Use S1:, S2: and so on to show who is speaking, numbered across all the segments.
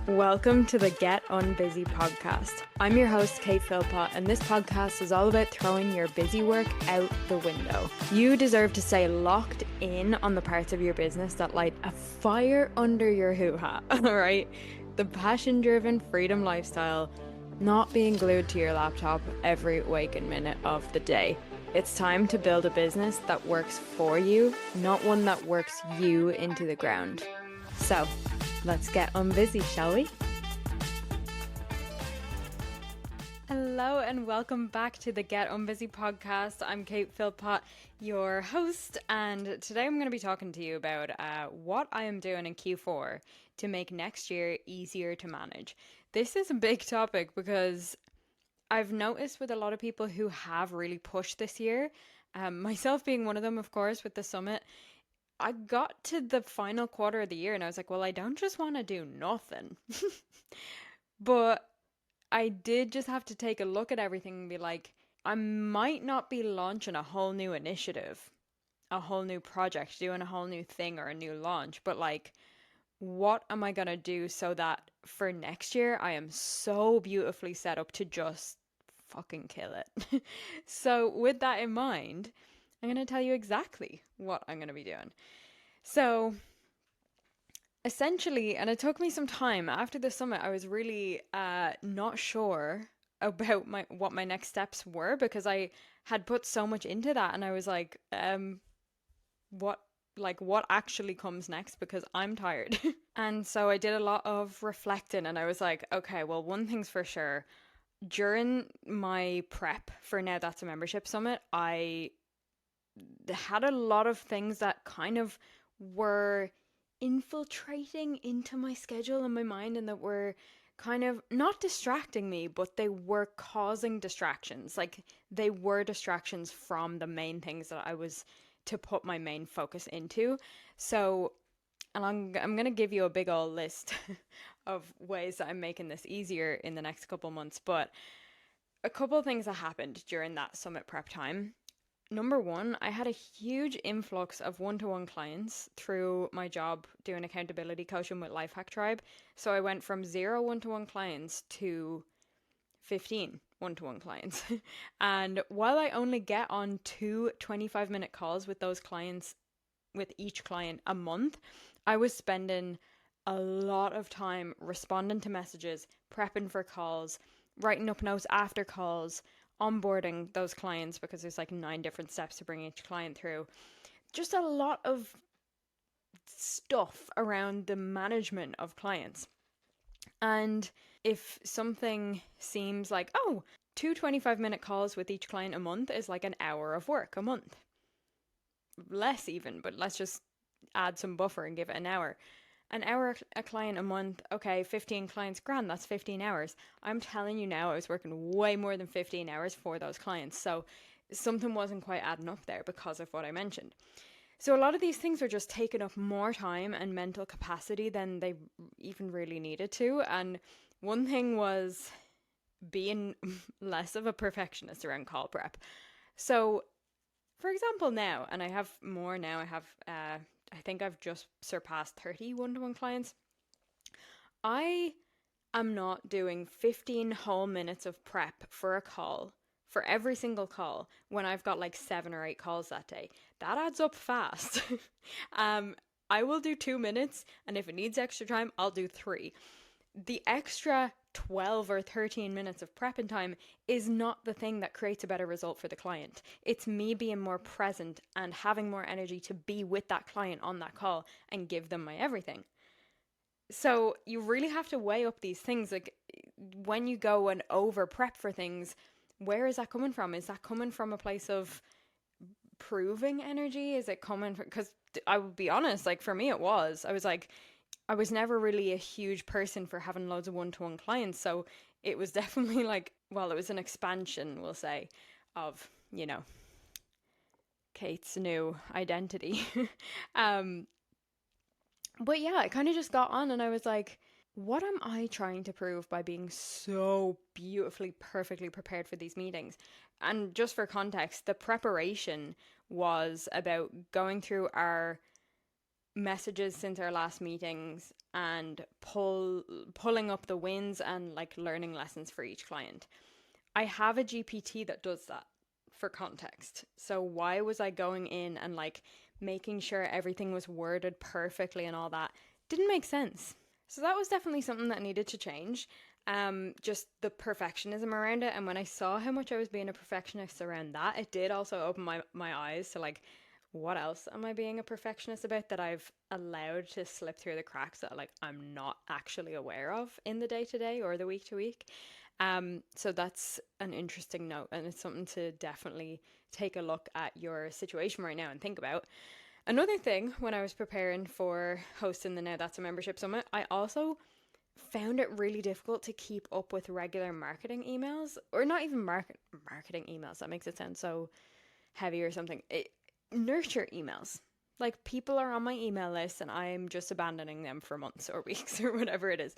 S1: Welcome to the Get Unbusy podcast. I'm your host, Kate Philpott, and this podcast is all about throwing your busy work out the window. You deserve to stay locked in on the parts of your business that light a fire under your hoo-ha, all right? The passion-driven freedom lifestyle, not being glued to your laptop every waking minute of the day. It's time to build a business that works for you, not one that works you into the ground. So, let's get unbusy, shall we? Hello and welcome back to the Get Unbusy podcast. I'm Kate Philpott, your host, and today I'm going to be talking to you about what I am doing in Q4 to make next year easier to manage. This is a big topic because I've noticed with a lot of people who have really pushed this year, myself being one of them, of course, with the summit, I got to the final quarter of the year and I was like, well, I don't just want to do nothing. But I did just have to take a look at everything and be like, I might not be launching a whole new initiative, a whole new project, doing a whole new thing or a new launch, but like, what am I going to do so that for next year I am so beautifully set up to just fucking kill it? So with that in mind, I'm going to tell you exactly what I'm going to be doing. So essentially, and it took me some time after the summit, I was really not sure about what my next steps were because I had put so much into that, and I was like, what actually comes next, because I'm tired. And so I did a lot of reflecting, and I was like, okay, well, one thing's for sure. During my prep for Now That's a Membership Summit, I had a lot of things that kind of were infiltrating into my schedule and my mind, and that were kind of not distracting me, but they were causing distractions. Like, they were distractions from the main things that I was to put my main focus into. So, and I'm going to give you a big old list of ways that I'm making this easier in the next couple months. But a couple of things that happened during that summit prep time. Number one, I had a huge influx of one-to-one clients through my job doing accountability coaching with Lifehack Tribe. So I went from 0 one-to-one clients to 15 one-to-one clients. And while I only get on 2 25-minute calls with those clients, with each client a month, I was spending a lot of time responding to messages, prepping for calls, writing up notes after calls, onboarding those clients, because there's like 9 different steps to bring each client through. Just a lot of stuff around the management of clients. And if something seems like, oh, 2 25-minute calls with each client a month is like an hour of work a month. Less even, but let's just add some buffer and give it an hour. An hour a client a month, okay, 15 clients, grand, that's 15 hours. I'm telling you now, I was working way more than 15 hours for those clients. So something wasn't quite adding up there because of what I mentioned. So a lot of these things were just taking up more time and mental capacity than they even really needed to. And one thing was being less of a perfectionist around call prep. So, for example, now, and I have more now, I think I've just surpassed 30 one-to-one clients. I am not doing 15 whole minutes of prep for a call, for every single call, when I've got like 7 or 8 calls that day. That adds up fast. I will do 2 minutes, and if it needs extra time, I'll do 3. The extra 12 or 13 minutes of prepping time is not the thing that creates a better result for the client. It's me being more present and having more energy to be with that client on that call and give them my everything. So you really have to weigh up these things. Like, when you go and over prep for things, where is that coming from? Is that coming from a place of proving energy? Is it coming from, because I would be honest, like for me it was. I was never really a huge person for having loads of one-to-one clients. So it was definitely like, well, it was an expansion, we'll say, of, Kate's new identity. But yeah, I kind of just got on and I was like, what am I trying to prove by being so beautifully, perfectly prepared for these meetings? And just for context, the preparation was about going through our messages since our last meetings and pulling up the wins and like learning lessons for each client. I have a GPT that does that for context. So why was I going in and like making sure everything was worded perfectly and all that? Didn't make sense. So that was definitely something that needed to change. Just the perfectionism around it. And when I saw how much I was being a perfectionist around that, it did also open my eyes to like, what else am I being a perfectionist about that I've allowed to slip through the cracks that like I'm not actually aware of in the day to day or the week to week. So that's an interesting note, and it's something to definitely take a look at your situation right now and think about. Another thing, when I was preparing for hosting the Now That's a Membership Summit, I also found it really difficult to keep up with regular marketing emails, or not even marketing emails. That makes it sound so heavy or something. Nurture emails. Like, people are on my email list and I'm just abandoning them for months or weeks or whatever it is.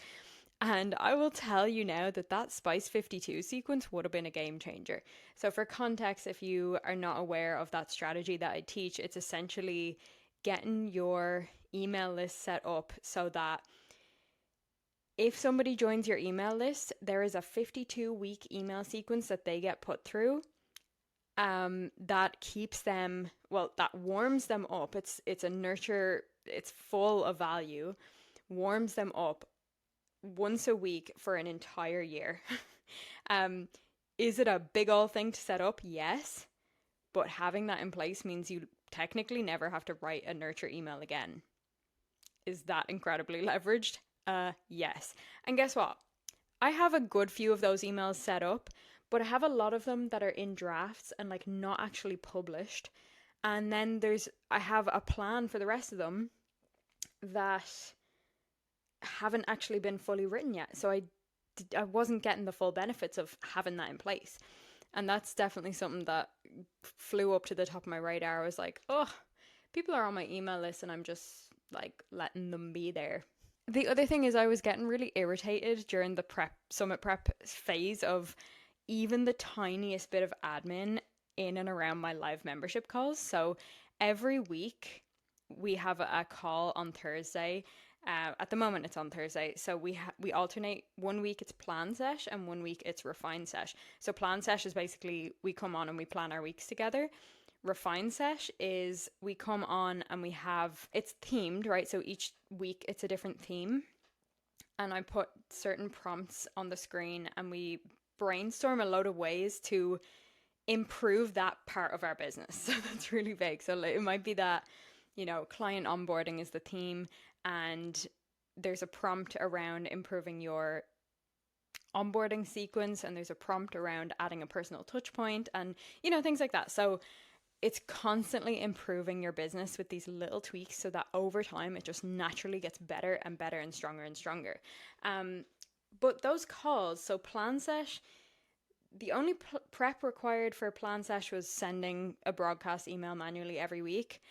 S1: And I will tell you now that Spice 52 sequence would have been a game changer. So for context, if you are not aware of that strategy that I teach, it's essentially getting your email list set up so that if somebody joins your email list, there is a 52-week email sequence that they get put through. That keeps them, well, that warms them up. It's a nurture, it's full of value, warms them up once a week for an entire year. Is it a big old thing to set up? Yes. But having that in place means you technically never have to write a nurture email again. Is that incredibly leveraged? Yes. And guess what? I have a good few of those emails set up, but I have a lot of them that are in drafts and like not actually published. And then I have a plan for the rest of them that haven't actually been fully written yet. So I wasn't getting the full benefits of having that in place. And that's definitely something that flew up to the top of my radar. I was like, oh, people are on my email list and I'm just like letting them be there. The other thing is I was getting really irritated during the summit prep phase of even the tiniest bit of admin in and around my live membership calls. So every week we have a call on Thursday. At the moment it's on Thursday. So we alternate. 1 week it's plan sesh and 1 week it's refine sesh. So plan sesh is basically we come on and we plan our weeks together. Refine sesh is we come on and it's themed, right? So each week it's a different theme. And I put certain prompts on the screen and we brainstorm a load of ways to improve that part of our business. So that's really vague. So it might be that, client onboarding is the theme and there's a prompt around improving your onboarding sequence and there's a prompt around adding a personal touch point and, things like that. So it's constantly improving your business with these little tweaks so that over time it just naturally gets better and better and stronger. But those calls, so plan sesh, the only prep required for plan sesh was sending a broadcast email manually every week,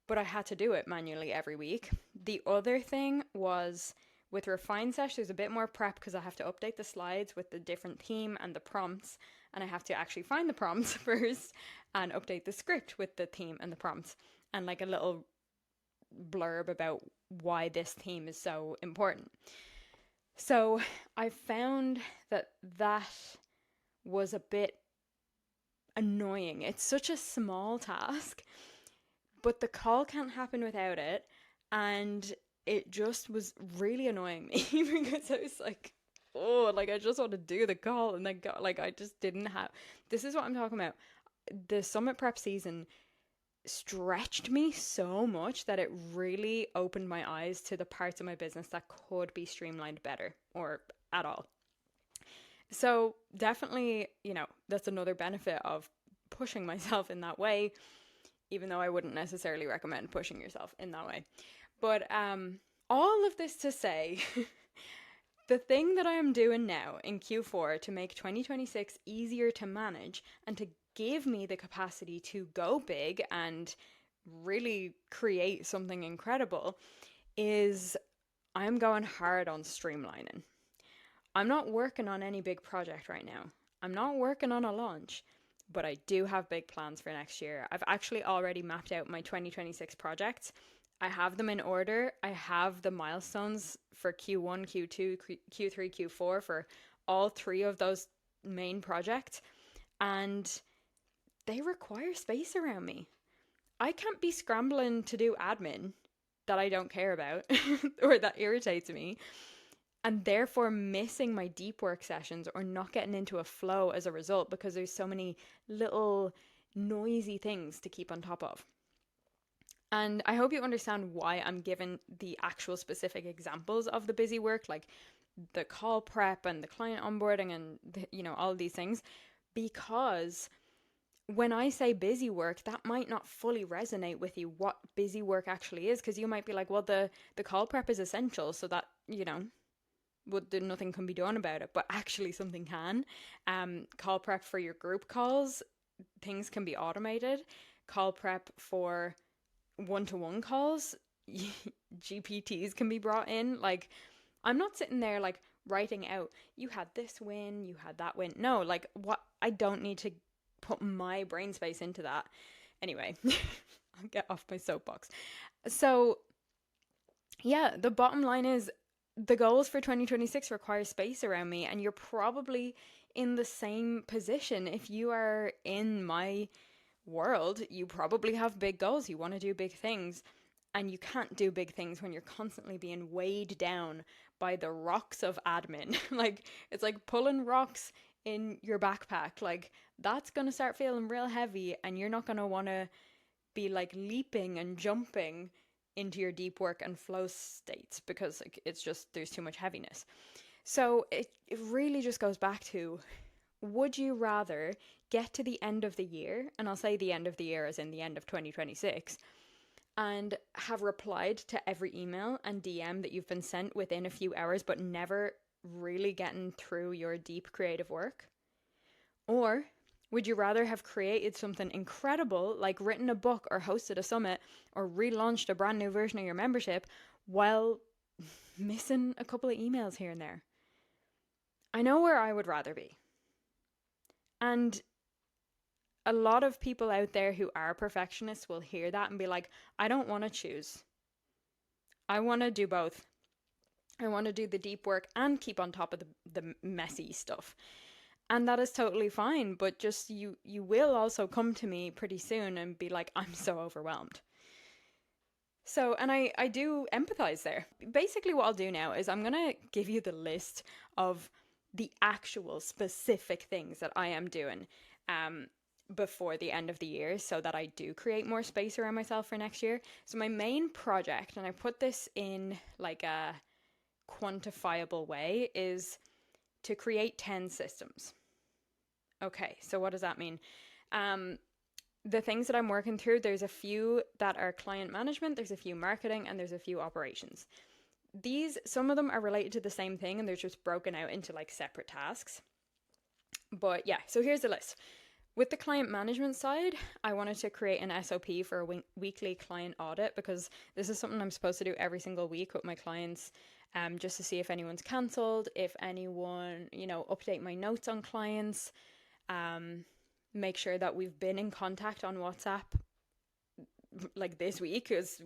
S1: but I had to do it manually every week. The other thing was with refine sesh, there's a bit more prep because I have to update the slides with the different theme and the prompts, and I have to actually find the prompts first and update the script with the theme and the prompts and like a little blurb about why this theme is so important. So I found that was a bit annoying. It's such a small task, but the call can't happen without it. And it just was really annoying me because I was like, oh, like I just want to do the call and then go. Like I just didn't have, this is what I'm talking about. The summit prep season stretched me so much that it really opened my eyes to the parts of my business that could be streamlined better or at all. So definitely, that's another benefit of pushing myself in that way, even though I wouldn't necessarily recommend pushing yourself in that way. But all of this to say, the thing that I am doing now in Q4 to make 2026 easier to manage and to give me the capacity to go big and really create something incredible is I'm going hard on streamlining. I'm not working on any big project right now. I'm not working on a launch, but I do have big plans for next year. I've actually already mapped out my 2026 projects I have them in order. I have the milestones for Q1, Q2, Q3, Q4 for all three of those main projects. And they require space around me. I can't be scrambling to do admin that I don't care about or that irritates me, and therefore missing my deep work sessions or not getting into a flow as a result because there's so many little noisy things to keep on top of. And I hope you understand why I'm given the actual specific examples of the busy work, like the call prep and the client onboarding and all of these things, because when I say busy work, that might not fully resonate with you what busy work actually is, because you might be like, well, the call prep is essential, so that, nothing can be done about it, but actually something can. Call prep for your group calls, things can be automated. Call prep for one-to-one calls, GPTs can be brought in. Like, I'm not sitting there like writing out, you had this win, you had that win. No, like, what, I don't need to put my brain space into that. Anyway, I'll get off my soapbox. So yeah, the bottom line is the goals for 2026 require space around me, and you're probably in the same position. If you are in my world, you probably have big goals. You want to do big things, and you can't do big things when you're constantly being weighed down by the rocks of admin. Like, it's like pulling rocks in your backpack. Like, that's going to start feeling real heavy, and you're not going to want to be like leaping and jumping into your deep work and flow states, because like it's just, there's too much heaviness. So it really just goes back to, would you rather get to the end of the year, and I'll say the end of the year as in the end of 2026, and have replied to every email and DM that you've been sent within a few hours, but never really getting through your deep creative work? Or would you rather have created something incredible, like written a book or hosted a summit or relaunched a brand new version of your membership, while missing a couple of emails here and there? I know where I would rather be. And a lot of people out there who are perfectionists will hear that and be like, I don't want to choose. I want to do both. I want to do the deep work and keep on top of the messy stuff. And that is totally fine, but just you will also come to me pretty soon and be like, I'm so overwhelmed. So, and I do empathize there. Basically what I'll do now is I'm going to give you the list of the actual specific things that I am doing before the end of the year, so that I do create more space around myself for next year. So my main project, and I put this in like a quantifiable way, is to create 10 systems. Okay, so what does that mean? The things that I'm working through, there's a few that are client management, there's a few marketing, and there's a few operations. Some of them are related to the same thing, and they're just broken out into like separate tasks. But yeah, so here's the list. With the client management side, I wanted to create an SOP for a weekly client audit, because this is something I'm supposed to do every single week with my clients, just to see if anyone's cancelled, if anyone, update my notes on clients, make sure that we've been in contact on WhatsApp like this week, because,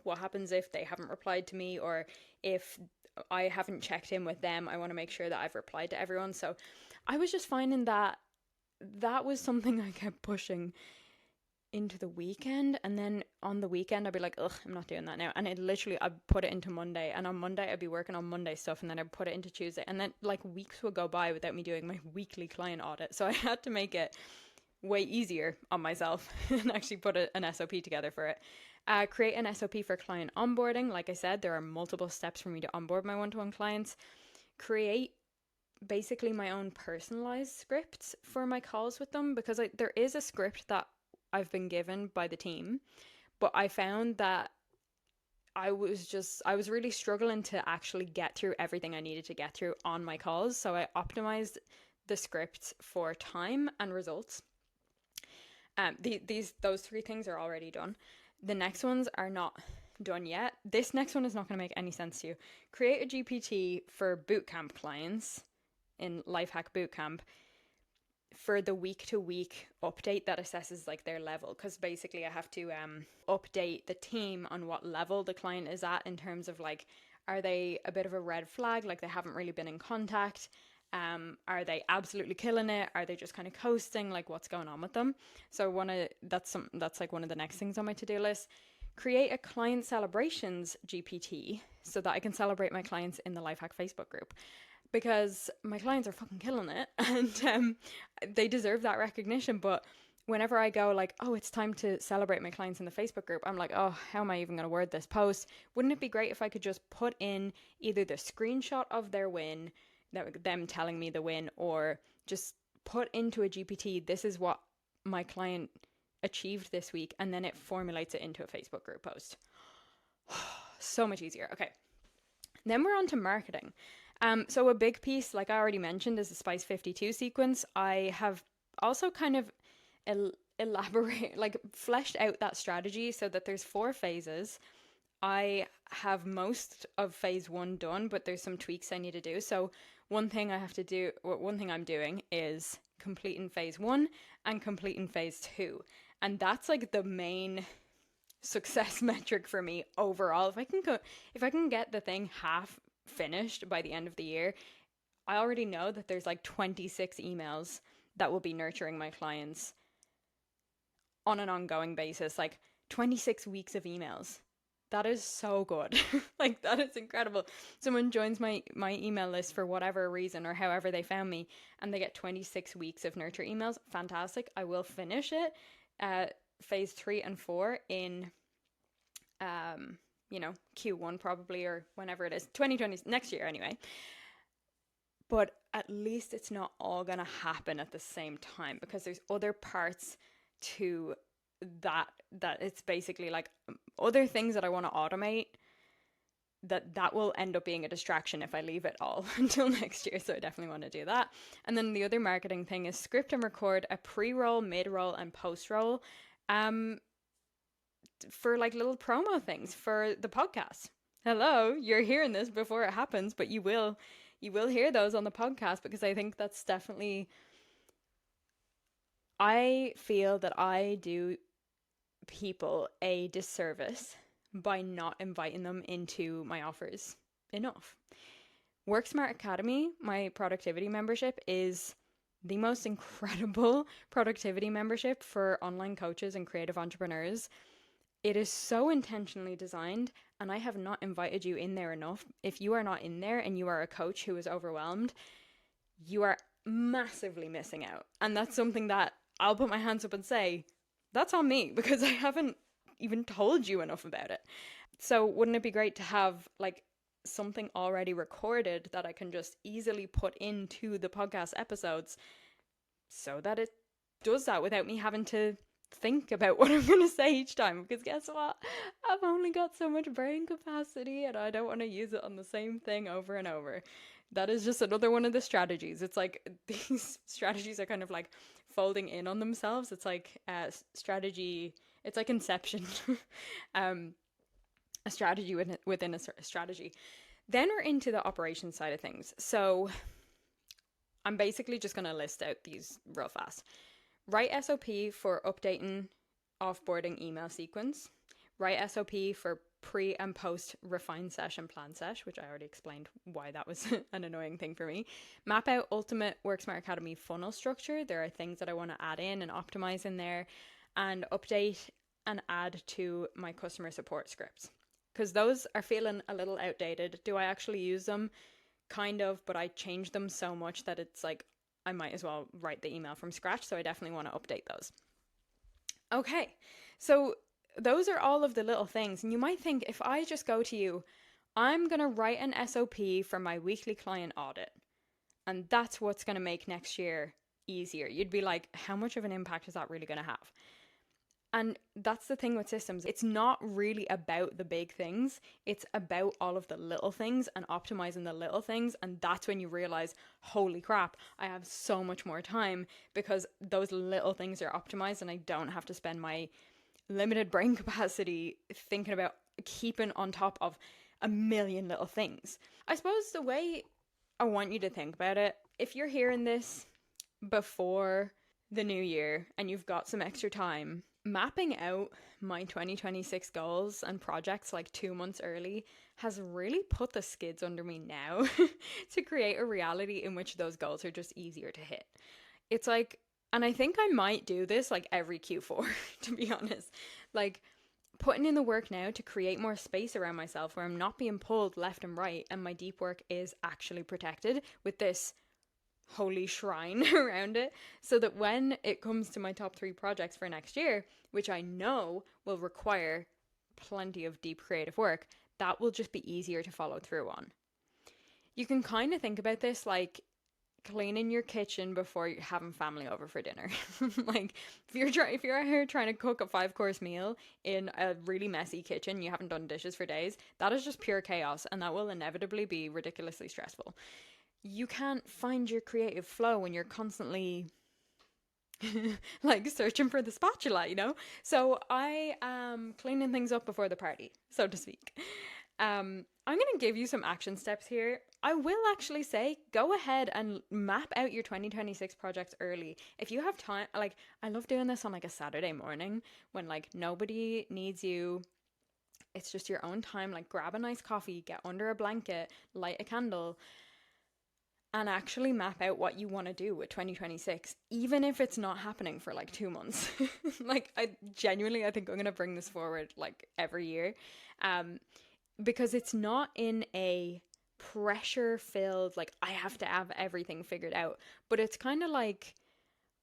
S1: what happens if they haven't replied to me, or if I haven't checked in with them, I want to make sure that I've replied to everyone. So I was just finding that was something I kept pushing into the weekend, and then on the weekend I'd be like, ugh, I'm not doing that now, and I'd put it into Monday, and on Monday I'd be working on Monday stuff, and then I'd put it into Tuesday, and then like weeks would go by without me doing my weekly client audit. So I had to make it way easier on myself and actually put an SOP together for it. Create an SOP for client onboarding. Like I said, there are multiple steps for me to onboard my one-to-one clients. Create basically my own personalized scripts for my calls with them, because there is a script that I've been given by the team, but I found that I was really struggling to actually get through everything I needed to get through on my calls. So I optimized the scripts for time and results. Those three things are already done. The next ones are not done yet. This next one is not going to make any sense to you. Create a GPT for bootcamp clients in Lifehack Bootcamp. for the week to week update that assesses like their level, because basically I have to update the team on what level the client is at in terms of like, are they a bit of a red flag, like they haven't really been in contact, are they absolutely killing it, are they just kind of coasting, like what's going on with them. So that's like one of the next things on my to-do list. Create a client celebrations GPT so that I can celebrate my clients in the Lifehack Facebook group, because my clients are fucking killing it, and they deserve that recognition. But whenever I go like, oh, it's time to celebrate my clients in the Facebook group, I'm like, oh, how am I even going to word this post? Wouldn't it be great if I could just put in either the screenshot of their win, them telling me the win, or just put into a GPT, this is what my client achieved this week, and then it formulates it into a Facebook group post. So much easier. Okay. Then we're on to marketing. So a big piece, like I already mentioned, is the Spice 52 sequence. I have also kind of fleshed out that strategy so that there's 4 phases. I have most of phase 1 done, but there's some tweaks I need to do. So one thing I'm doing is completing phase 1 and completing phase 2. And that's like the main success metric for me overall. If I can get the thing half finished by the end of the year, I already know that there's like 26 emails that will be nurturing my clients on an ongoing basis, like 26 weeks of emails. That is so good. Like, that is incredible. Someone joins my email list for whatever reason or however they found me, and they get 26 weeks of nurture emails. Fantastic. I will finish it phase 3 and 4 in Q1 probably, or whenever it is, 2020, next year anyway. But at least it's not all going to happen at the same time, because there's other parts to that it's basically like other things that I want to automate that will end up being a distraction if I leave it all until next year. So I definitely want to do that. And then the other marketing thing is script and record a pre-roll, mid-roll, and post-roll for like little promo things for the podcast. Hello, you're hearing this before it happens, but you will hear those on the podcast, because I think that's definitely, I feel that I do people a disservice by not inviting them into my offers enough. Work Smart Academy, my productivity membership, is the most incredible productivity membership for online coaches and creative entrepreneurs. It is so intentionally designed, and I have not invited you in there enough. If you are not in there and you are a coach who is overwhelmed, you are massively missing out. And that's something that I'll put my hands up and say, that's on me, because I haven't even told you enough about it. So wouldn't it be great to have like something already recorded that I can just easily put into the podcast episodes so that it does that without me having to think about what I'm going to say each time? Because guess what? I've only got so much brain capacity, and I don't want to use it on the same thing over and over. That is just another one of the strategies. It's like these strategies are kind of like folding in on themselves. It's like strategy. It's like Inception. A strategy within a strategy. Then we're into the operations side of things. So I'm basically just going to list out these real fast. Write SOP for updating offboarding email sequence. Write SOP for pre and post refine session plan sesh, which I already explained why that was an annoying thing for me. Map out ultimate WorkSmart Academy funnel structure. There are things that I want to add in and optimize in there, and update and add to my customer support scripts, because those are feeling a little outdated. Do I actually use them? Kind of, but I change them so much that it's like I might as well write the email from scratch. So I definitely want to update those. Okay, so those are all of the little things. And you might think, if I just go to you, I'm going to write an SOP for my weekly client audit, and that's what's going to make next year easier. You'd be like, how much of an impact is that really going to have? And that's the thing with systems. It's not really about the big things. It's about all of the little things and optimizing the little things. And that's when you realize, holy crap, I have so much more time because those little things are optimized, and I don't have to spend my limited brain capacity thinking about keeping on top of a million little things. I suppose the way I want you to think about it, if you're hearing this before the new year and you've got some extra time, mapping out my 2026 goals and projects like 2 months early has really put the skids under me now to create a reality in which those goals are just easier to hit. It's like, and I think I might do this like every Q4, to be honest. Like, putting in the work now to create more space around myself where I'm not being pulled left and right and my deep work is actually protected with this holy shrine around it, so that when it comes to my top 3 projects for next year, which I know will require plenty of deep creative work, that will just be easier to follow through on. You can kind of think about this like cleaning your kitchen before you're having family over for dinner. Like if you're out here trying to cook a 5-course meal in a really messy kitchen, you haven't done dishes for days, that is just pure chaos, and that will inevitably be ridiculously stressful. You can't find your creative flow when you're constantly like searching for the spatula, you know? So I am cleaning things up before the party, so to speak. I'm going to give you some action steps here. I will actually say go ahead and map out your 2026 projects early. If you have time, like I love doing this on like a Saturday morning when like nobody needs you. It's just your own time. Like grab a nice coffee, get under a blanket, light a candle, and actually map out what you want to do with 2026, even if it's not happening for like 2 months. Like I genuinely, I think I'm going to bring this forward like every year. Because it's not in a pressure filled, like I have to have everything figured out, but it's kind of like,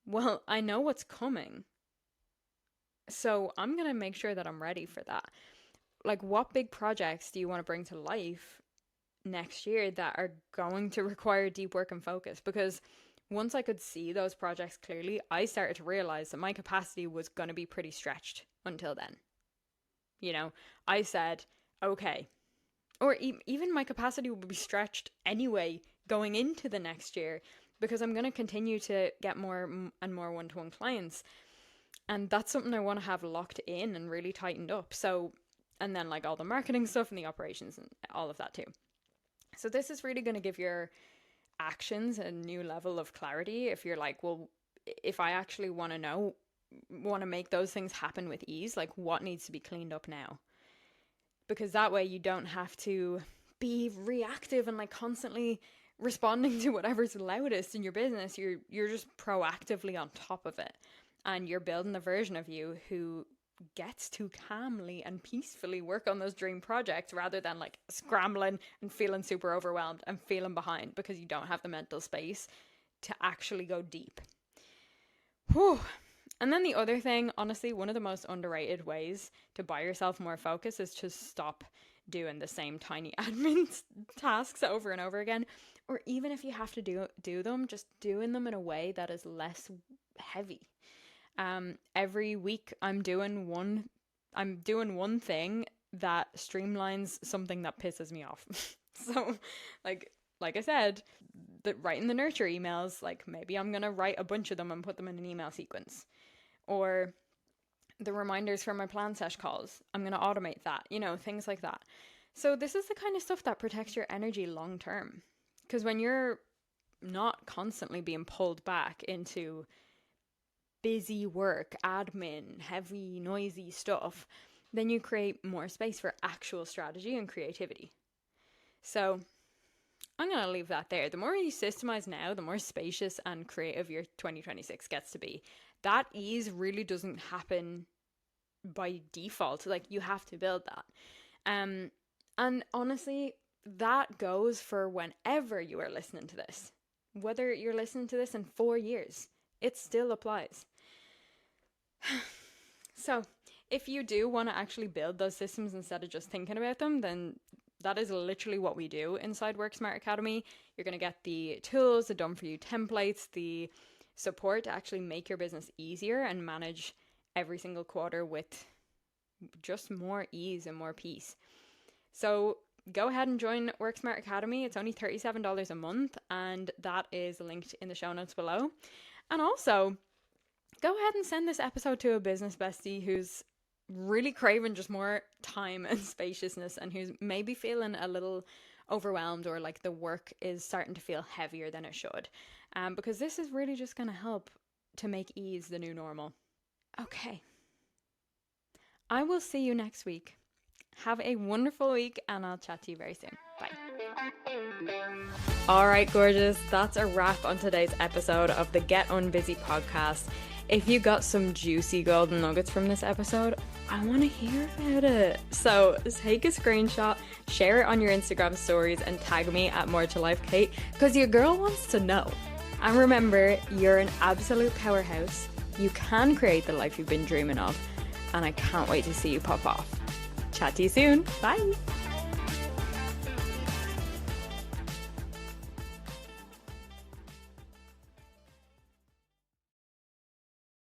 S1: well, I know what's coming, so I'm going to make sure that I'm ready for that. Like, what big projects do you want to bring to life next year that are going to require deep work and focus? Because once I could see those projects clearly, I started to realize that my capacity was going to be pretty stretched until then. You know, I said, okay, or even my capacity will be stretched anyway going into the next year, because I'm going to continue to get more and more one-to-one clients. And that's something I want to have locked in and really tightened up. So, and then like all the marketing stuff and the operations and all of that too. So this is really going to give your actions a new level of clarity. If you're like, well, if I actually want to make those things happen with ease, like what needs to be cleaned up now? Because that way you don't have to be reactive and like constantly responding to whatever's loudest in your business. You're just proactively on top of it, and you're building the version of you who gets to calmly and peacefully work on those dream projects rather than like scrambling and feeling super overwhelmed and feeling behind because you don't have the mental space to actually go deep. Whew. And then the other thing, honestly, one of the most underrated ways to buy yourself more focus is to stop doing the same tiny admin tasks over and over again. Or even if you have to do them, just doing them in a way that is less heavy. Every week I'm doing one thing that streamlines something that pisses me off. So like I said, writing the nurture emails, like maybe I'm going to write a bunch of them and put them in an email sequence. Or the reminders for my plan sesh calls, I'm going to automate that, things like that. So this is the kind of stuff that protects your energy long term. Because when you're not constantly being pulled back into busy work, admin, heavy, noisy stuff, then you create more space for actual strategy and creativity. So I'm going to leave that there. The more you systemize now, the more spacious and creative your 2026 gets to be. That ease really doesn't happen by default. Like, you have to build that. And honestly, that goes for whenever you are listening to this. Whether you're listening to this in 4 years, it still applies. So, if you do want to actually build those systems instead of just thinking about them, then that is literally what we do inside Work Smart Academy. You're going to get the tools, the done for you templates, the support to actually make your business easier and manage every single quarter with just more ease and more peace. So go ahead and join Work Smart Academy. It's only $37 a month, and that is linked in the show notes below. And also, go ahead and send this episode to a business bestie who's really craving just more time and spaciousness, and who's maybe feeling a little overwhelmed or like the work is starting to feel heavier than it should. Because this is really just going to help to make ease the new normal. Okay. I will see you next week. Have a wonderful week, and I'll chat to you very soon. Bye. All right, gorgeous. That's a wrap on today's episode of the Get Unbusy podcast. If you got some juicy golden nuggets from this episode, I want to hear about it. So take a screenshot, share it on your Instagram stories, and tag me at More to Life Kate, because your girl wants to know. And remember, you're an absolute powerhouse. You can create the life you've been dreaming of, and I can't wait to see you pop off. Chat to you soon. Bye.